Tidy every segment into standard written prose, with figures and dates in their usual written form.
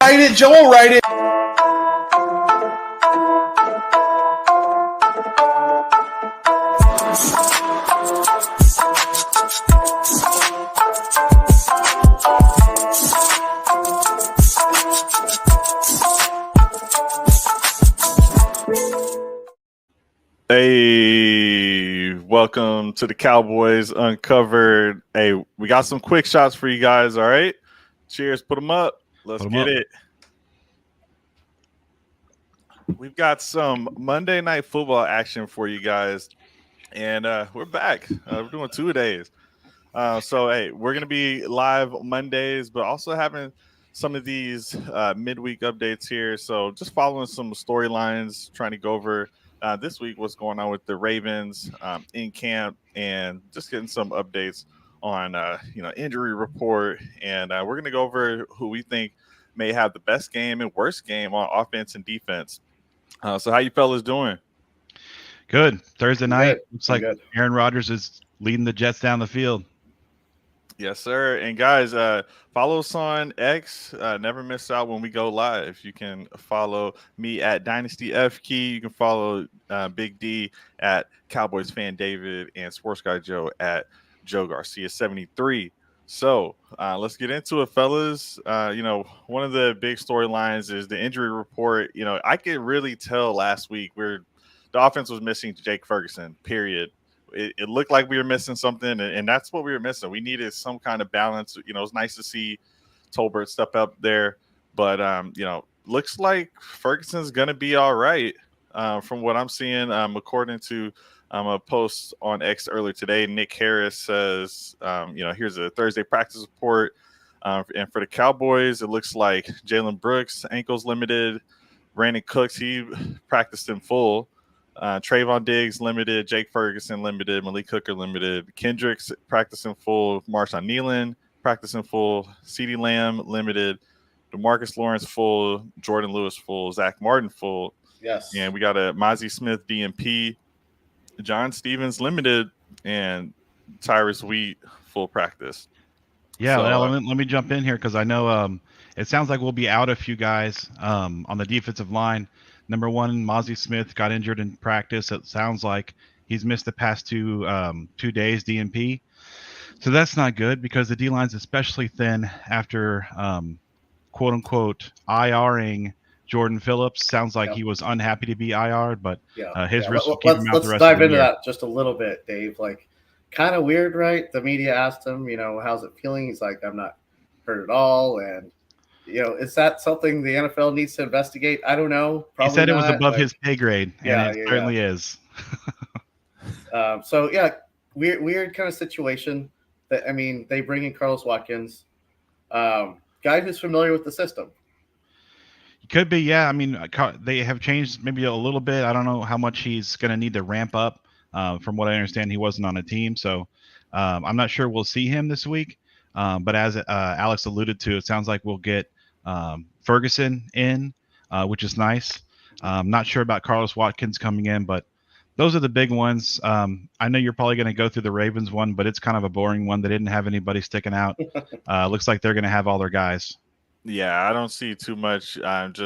Write it. Joe will write it. Hey, welcome to the Cowboys Uncovered. Hey, we got some quick shots for you guys, all right? Cheers, put them up. Let's get it. We've got some Monday Night Football action for you guys, and we're back. We're doing 2 days. So, hey, we're going to be live Mondays, but also having some of these midweek updates here. So just following some storylines, trying to go over this week what's going on with the Ravens in camp, and just getting some updates on injury report. And we're going to go over who we think may have the best game and worst game on offense and defense. So how you fellas doing? Good. Thursday night. Good. Looks like Good. Aaron Rodgers is leading the Jets down the field. Yes, sir. And guys, follow us on X. Never miss out when we go live. You can follow me at Dynasty F Key. You can follow Big D at Cowboys Fan David and Sports Guy Joe at Joe Garcia 73. So let's get into it, fellas. One of the big storylines is the injury report. I could really tell last week where the offense was missing Jake Ferguson, period. It looked like we were missing something, and that's what we were missing. We needed some kind of balance. It's nice to see Tolbert step up there, but looks like Ferguson's gonna be all right from what I'm seeing. According to a post on X earlier today, Nick Harris says, here's a Thursday practice report, and for the Cowboys, it looks like Jalen Brooks ankles limited, Brandon Cooks he practiced in full. Trayvon Diggs limited, Jake Ferguson limited, Malik Hooker limited, Kendricks practicing full, Marshawn Nealon practicing full, CeeDee Lamb limited, DeMarcus Lawrence full, Jordan Lewis full, Zach Martin full. Yes. And we got a Mozzie Smith DNP, John Stevens limited, and Tyrus Wheat full practice. Yeah, so, let me jump in here because I know it sounds like we'll be out a few guys on the defensive line. Number one, Mozzie Smith got injured in practice. It sounds like he's missed the past 2 days DNP. So that's not good because the D-line's especially thin after, quote-unquote, IRing Jordan Phillips. Sounds like he was unhappy to be IR'd, but his risk will keep him out the rest of the year. Let's dive into that just a little bit, Dave. Like, kind of weird, right? The media asked him, how's it feeling? He's like, I'm not hurt at all, and is that something the NFL needs to investigate? I don't know. Probably he said it was above his pay grade, and it certainly is. Weird kind of situation. They bring in Carlos Watkins, guy who's familiar with the system. Could be, yeah. They have changed maybe a little bit. I don't know how much he's going to need to ramp up. From what I understand, he wasn't on a team, so I'm not sure we'll see him this week. But as Alex alluded to, it sounds like we'll get Ferguson in, which is nice. Not sure about Carlos Watkins coming in, but those are the big ones. I know you're probably going to go through the Ravens one, but it's kind of a boring one. They didn't have anybody sticking out. Looks like they're going to have all their guys. Yeah, I don't see too much. It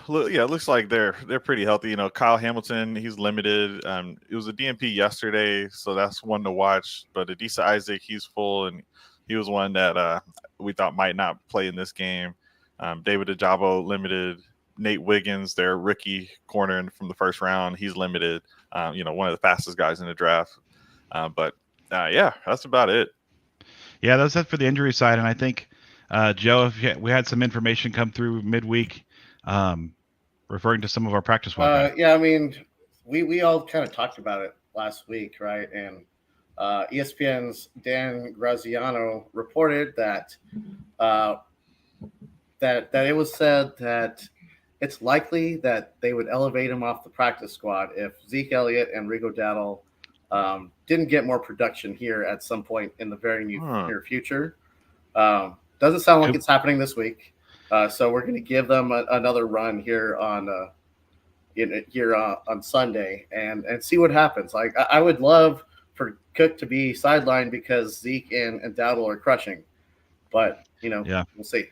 looks like they're pretty healthy. Kyle Hamilton, he's limited. It was a DNP yesterday, so that's one to watch. But Adisa Isaac, he's full, and he was one that we thought might not play in this game. David Ajabo limited. Nate Wiggins, their rookie corner from the first round, he's limited. One of the fastest guys in the draft. That's about it. Yeah, that's it for the injury side, and I think. Joe, we had some information come through midweek referring to some of our practice squad. We all kind of talked about it last week, right? And ESPN's Dan Graziano reported that that it was said that it's likely that they would elevate him off the practice squad if Zeke Elliott and Rico Dowdle didn't get more production here at some point in the very near future. Doesn't sound like it's happening this week, so we're going to give them another run here on Sunday and see what happens. Like I would love for Cook to be sidelined because Zeke and Dowdle are crushing, but we'll see.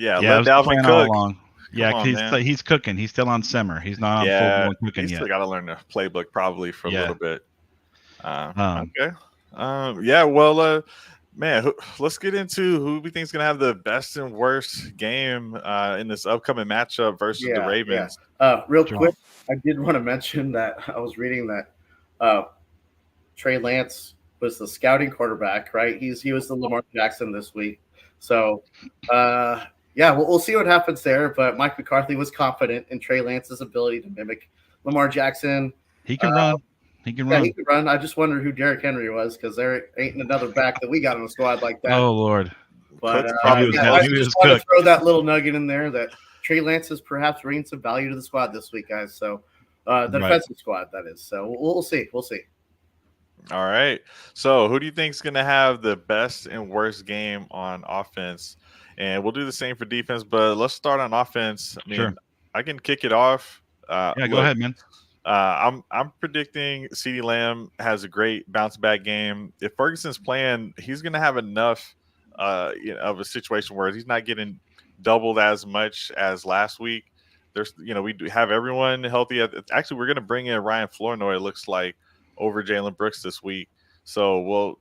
Yeah, Yeah, I let was the Dalvin plan all cook. along. Yeah, Come on, man. he's cooking. He's still on simmer. He's not on full Yeah, blown cooking he's yet. still got to learn the playbook probably for a Yeah. little bit. Um, Okay. Yeah. Well, man, let's get into who we think is gonna have the best and worst game in this upcoming matchup versus the Yeah, yeah. Ravens. Real Sure. quick, I did want to mention that I was reading that Trey Lance was the scouting quarterback, right? He was the Lamar Jackson this week. So, yeah, we'll see what happens there. But Mike McCarthy was confident in Trey Lance's ability to mimic Lamar Jackson. he can run. He can Yeah, run. he could run. I just wondered who Derrick Henry was because there ain't another back that we got on the squad like that. Oh Lord. But Cook's probably was the yeah, good. I best. He was just want to cooked. throw that little nugget in there that Trey Lance has perhaps bringing some value to the squad this week, guys. So the Right. defensive squad, that is. So we'll see. We'll see. All right. So, who do you think is going to have the best and worst game on offense? And we'll do the same for defense, but let's start on offense. I mean, Sure. I can kick it off. Yeah, go Look, ahead, man. I'm predicting CeeDee Lamb has a great bounce back game. If Ferguson's playing, he's going to have enough of a situation where he's not getting doubled as much as last week. There's, we do have everyone healthy. Actually, we're going to bring in Ryan Flournoy, it looks like, over Jalen Brooks this week. So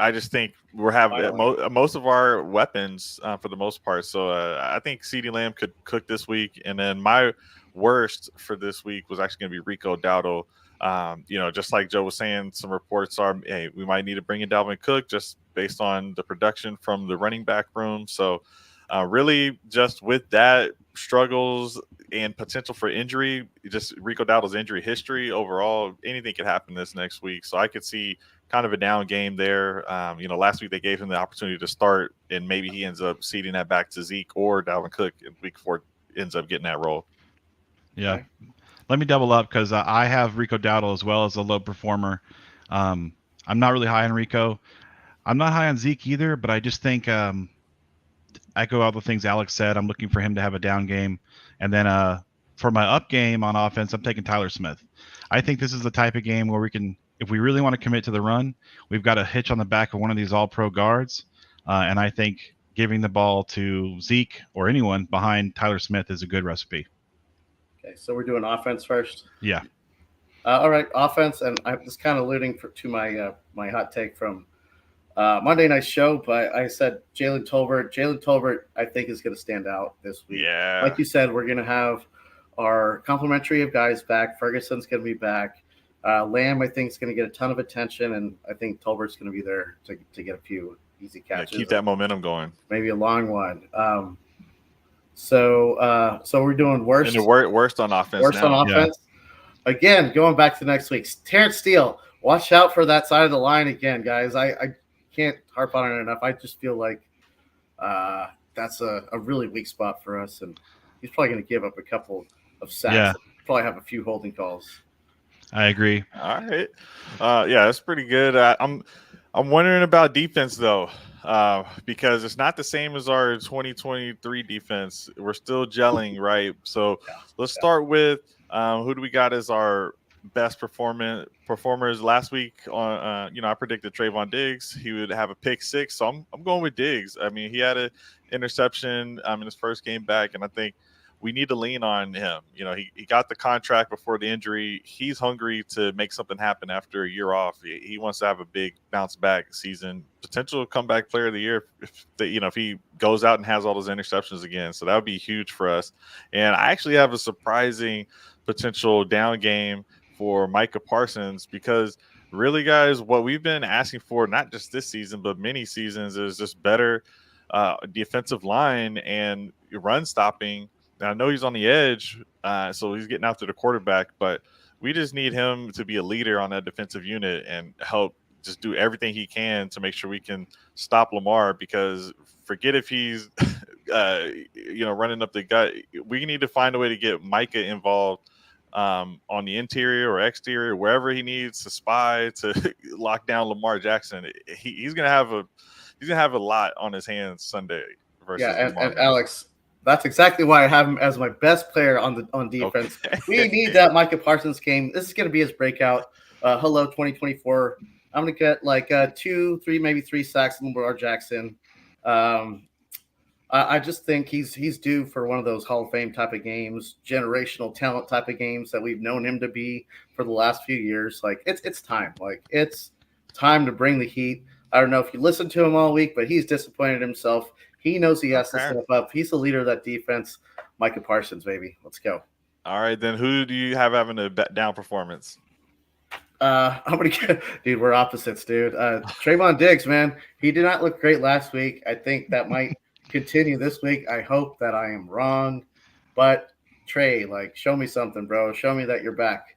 I just think we're having most of our weapons for the most part. So I think CeeDee Lamb could cook this week. And then my worst for this week was actually going to be Rico Dowdle. Just like Joe was saying, some reports are, hey, we might need to bring in Dalvin Cook just based on the production from the running back room. So really just with that struggles and potential for injury, just Rico Dowdle's injury history overall, anything could happen this next week. So I could see kind of a down game there. Last week they gave him the opportunity to start, and maybe he ends up ceding that back to Zeke or Dalvin Cook in week 4 ends up getting that role. Yeah. Okay. Let me double up because I have Rico Dowdle as well as a low performer. I'm not really high on Rico. I'm not high on Zeke either, but I just think echo all the things Alex said. I'm looking for him to have a down game. And then for my up game on offense, I'm taking Tyler Smith. I think this is the type of game where we can, if we really want to commit to the run, we've got a hitch on the back of one of these all-pro guards. And I think giving the ball to Zeke or anyone behind Tyler Smith is a good recipe. Okay, so we're doing offense first. Yeah. All right, offense, and I'm just kind of alluding to my my hot take from Monday Night Show, but I said Jalen Tolbert. Jalen Tolbert, I think, is going to stand out this week. Yeah. Like you said, we're going to have our complementary of guys back. Ferguson's going to be back. Lamb, I think, is going to get a ton of attention, and I think Tolbert's going to be there to get a few easy catches. Yeah, keep that momentum going. Maybe a long one. So we're doing worst. And the worst on offense. Worst now. on offense. Yeah. Again, going back to next week, Terrence Steele. Watch out for that side of the line again, guys. I can't harp on it enough. I just feel like that's a really weak spot for us, and he's probably going to give up a couple of sacks. Yeah. Probably have a few holding calls. I agree. All right. Yeah, that's pretty good. I'm wondering about defense though, because it's not the same as our 2023 defense. We're still gelling, right? So let's start with who do we got as our best performers last week on I predicted Trayvon Diggs. He would have a pick 6. So I'm going with Diggs. I mean, he had an interception in his first game back, and I think we need to lean on him. He got the contract before the injury. He's hungry to make something happen after a year off. He wants to have a big bounce back season, potential comeback player of the year if he goes out and has all those interceptions again. So that would be huge for us. And I actually have a surprising potential down game for Micah Parsons, because really, guys, what we've been asking for, not just this season, but many seasons, is just better defensive line and run stopping. Now, I know he's on the edge, so he's getting after the quarterback, but we just need him to be a leader on that defensive unit and help just do everything he can to make sure we can stop Lamar, because forget if he's, running up the gut. We need to find a way to get Micah involved on the interior or exterior, wherever he needs to spy to lock down Lamar Jackson. He's gonna have a lot on his hands Sunday versus and Alex, that's exactly why I have him as my best player on defense. Okay. We need that Micah Parsons game. This is going to be his breakout. Hello, 2024. I'm going to get like 2, 3, maybe 3 sacks from Lamar Jackson. I just think he's due for one of those Hall of Fame type of games, generational talent type of games that we've known him to be for the last few years. Like it's time. Like it's time to bring the heat. I don't know if you listened to him all week, but he's disappointed himself. He knows he has to Okay. step up. He's the leader of that defense. Micah Parsons, baby. Let's go. All right, then who do you have having a down performance? I'm gonna get, dude. We're opposites, dude. Trayvon Diggs, man, he did not look great last week. I think that might continue this week. I hope that I am wrong, but Trey, like, show me something, bro. Show me that you're back.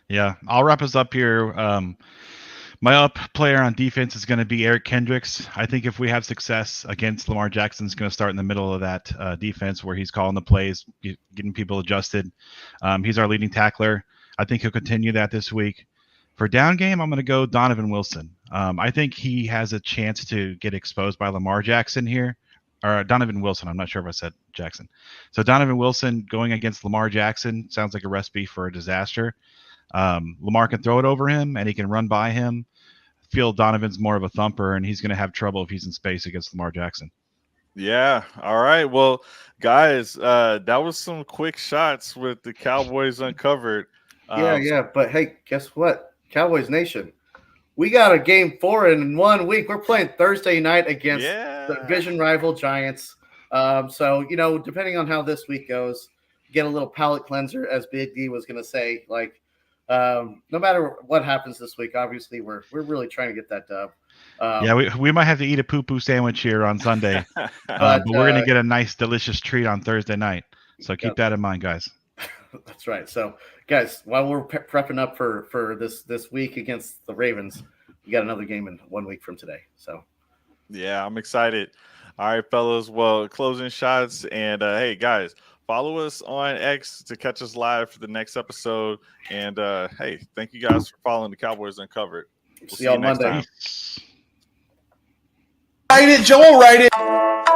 Yeah, I'll wrap us up here. My up player on defense is going to be Eric Kendricks. I think if we have success against Lamar Jackson, it's going to start in the middle of that defense where he's calling the plays, getting people adjusted. He's our leading tackler. I think he'll continue that this week. For down game, I'm going to go Donovan Wilson. I think he has a chance to get exposed by Lamar Jackson here. Or Donovan Wilson. I'm not sure if I said Jackson. So Donovan Wilson going against Lamar Jackson sounds like a recipe for a disaster. Lamar can throw it over him, and he can run by him. I feel Donovan's more of a thumper, and he's going to have trouble if he's in space against Lamar Jackson. Yeah. All right. Well, guys, that was some quick shots with the Cowboys uncovered. Yeah. But hey, guess what? Cowboys Nation, we got a game 4 in 1 week. We're playing Thursday night against the division rival Giants. So, depending on how this week goes, get a little palate cleanser, as Big D was going to say. Like, no matter what happens this week, obviously we're really trying to get that dub. We might have to eat a poo-poo sandwich here on Sunday, but we're going to get a nice, delicious treat on Thursday night. So keep that in mind, guys. That's right. So, guys, while we're prepping up for this week against the Ravens, we got another game in 1 week from today. So, yeah, I'm excited. All right, fellas. Well, closing shots, and hey, guys, follow us on X to catch us live for the next episode. And hey, thank you guys for following the Cowboys Uncovered. We'll see you on Monday. Time. Write it, Joel. Write it.